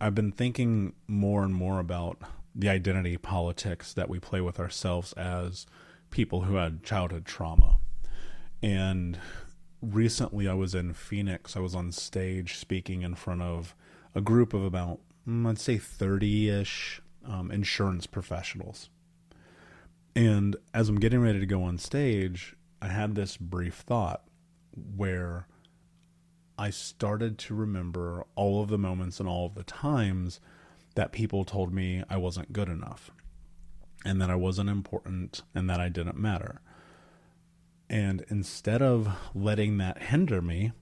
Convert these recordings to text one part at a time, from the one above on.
I've been thinking more and more about the identity politics that we play with ourselves as people who had childhood trauma. And recently I was in Phoenix. I was on stage speaking in front of a group of about, I'd say 30-ish insurance professionals. And as I'm getting ready to go on stage, I had this brief thought where I started to remember all of the moments and all of the times that people told me I wasn't good enough and that I wasn't important and that I didn't matter. And instead of letting that hinder me,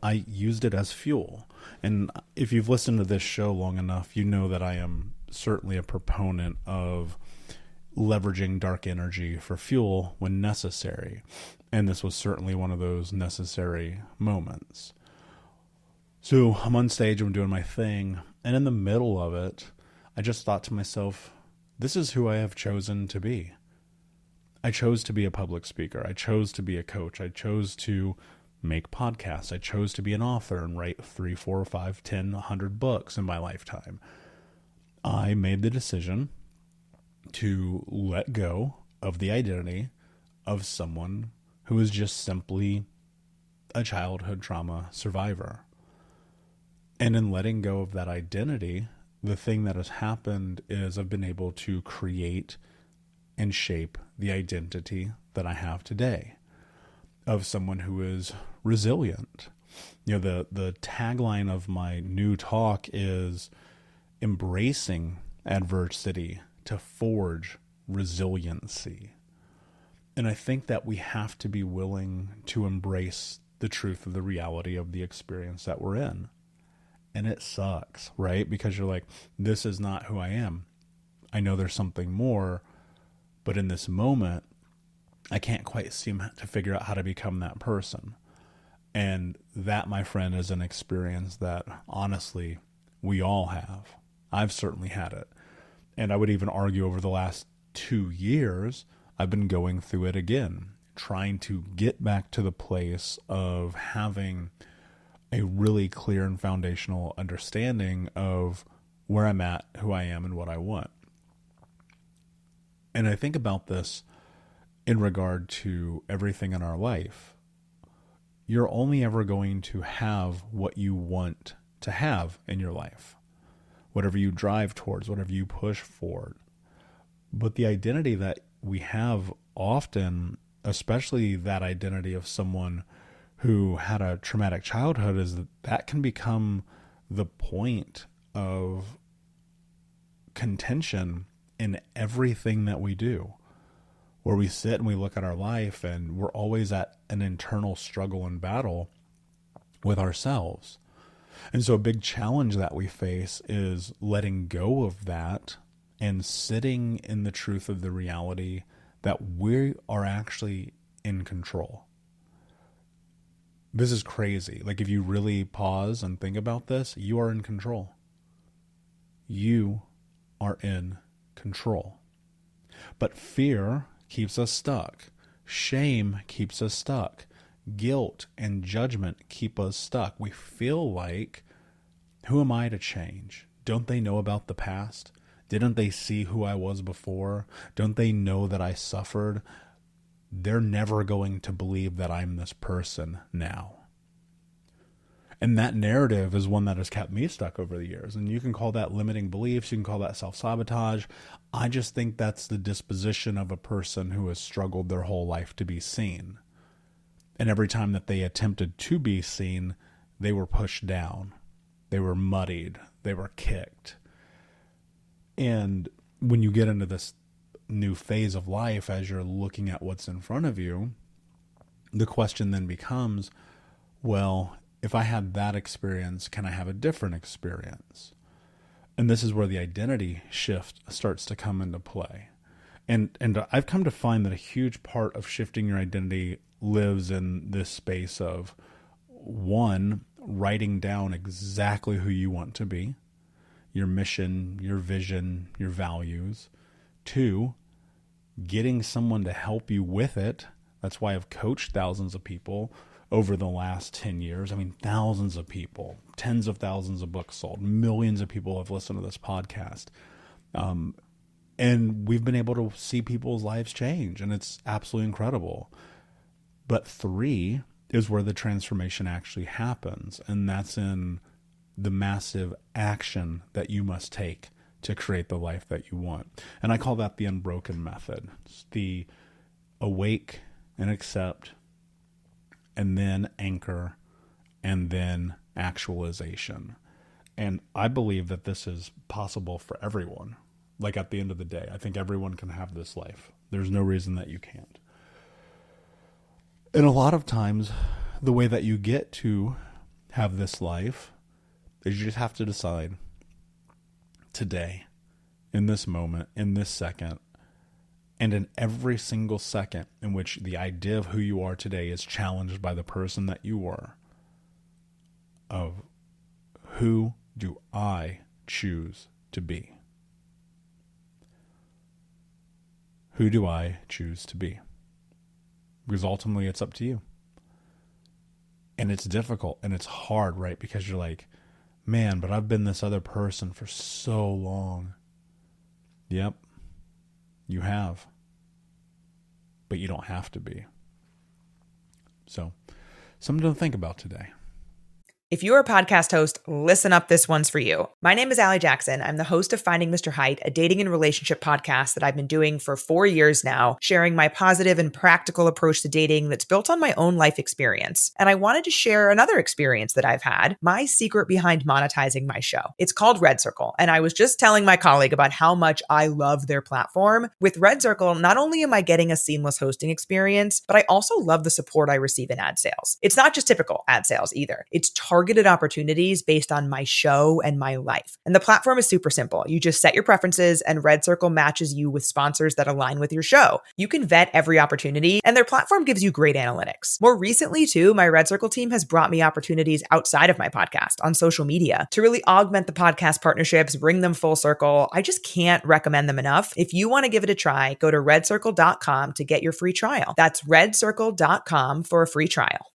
I used it as fuel. And if you've listened to this show long enough, you know that I am certainly a proponent of leveraging dark energy for fuel when necessary. And this was certainly one of those necessary moments. So I'm on stage, I'm doing my thing, and in the middle of it, I just thought to myself, this is who I have chosen to be. I chose to be a public speaker. I chose to be a coach. I chose to make podcasts. I chose to be an author and write 3, 4, 5, 10, 100 books in my lifetime. I made the decision to let go of the identity of someone who is just simply a childhood trauma survivor. And in letting go of that identity, the thing that has happened is I've been able to create and shape the identity that I have today of someone who is resilient. You know, the tagline of my new talk is embracing adversity to forge resiliency. And I think that we have to be willing to embrace the truth of the reality of the experience that we're in. And it sucks, right? Because you're like, this is not who I am. I know there's something more, but in this moment, I can't quite seem to figure out how to become that person. And that, my friend, is an experience that honestly, we all have. I've certainly had it. And I would even argue over the last 2 years, I've been going through it again, trying to get back to the place of having a really clear and foundational understanding of where I'm at, who I am, and what I want. And I think about this in regard to everything in our life. You're only ever going to have what you want to have in your life, whatever you drive towards, whatever you push forward. But the identity that we have often, especially that identity of someone who had a traumatic childhood, is that can become the point of contention in everything that we do, where we sit and we look at our life and we're always at an internal struggle and battle with ourselves. And so a big challenge that we face is letting go of that and sitting in the truth of the reality that we are actually in control. This is crazy. Like, if you really pause and think about this, you are in control. You are in control. But fear keeps us stuck. Shame keeps us stuck. Guilt and judgment keep us stuck. We feel like, who am I to change? Don't they know about the past? Didn't they see who I was before? Don't they know that I suffered? They're never going to believe that I'm this person now. And that narrative is one that has kept me stuck over the years. And you can call that limiting beliefs. You can call that self-sabotage. I just think that's the disposition of a person who has struggled their whole life to be seen. And every time that they attempted to be seen, they were pushed down. They were muddied. They were kicked. And when you get into this new phase of life, as you're looking at what's in front of you, the question then becomes, well, if I had that experience, can I have a different experience? And this is where the identity shift starts to come into play. And I've come to find that a huge part of shifting your identity lives in this space of, one, writing down exactly who you want to be, your mission, your vision, your values. 2, getting someone to help you with it. That's why I've coached thousands of people over the last 10 years. I mean, thousands of people, tens of thousands of books sold, millions of people have listened to this podcast. And we've been able to see people's lives change, and it's absolutely incredible. But 3 is where the transformation actually happens, and that's in the massive action that you must take to create the life that you want. And I call that the unbroken method. It's the awake and accept, and then anchor, and then actualization. And I believe that this is possible for everyone. Like, at the end of the day, I think everyone can have this life. There's no reason that you can't. And a lot of times, the way that you get to have this life is you just have to decide today, in this moment, in this second, and in every single second in which the idea of who you are today is challenged by the person that you were, of who do I choose to be? Who do I choose to be? Because ultimately it's up to you. And it's difficult and it's hard, right? Because you're like, man, but I've been this other person for so long. Yep, you have. But you don't have to be. So, something to think about today. If you're a podcast host, listen up, this one's for you. My name is Allie Jackson. I'm the host of Finding Mr. Height, a dating and relationship podcast that I've been doing for 4 years now, sharing my positive and practical approach to dating that's built on my own life experience. And I wanted to share another experience that I've had, my secret behind monetizing my show. It's called Red Circle, and I was just telling my colleague about how much I love their platform. With Red Circle, not only am I getting a seamless hosting experience, but I also love the support I receive in ad sales. It's not just typical ad sales either. It's targeted opportunities based on my show and my life. And the platform is super simple. You just set your preferences and Red Circle matches you with sponsors that align with your show. You can vet every opportunity and their platform gives you great analytics. More recently too, my Red Circle team has brought me opportunities outside of my podcast on social media to really augment the podcast partnerships, bring them full circle. I just can't recommend them enough. If you want to give it a try, go to redcircle.com to get your free trial. That's redcircle.com for a free trial.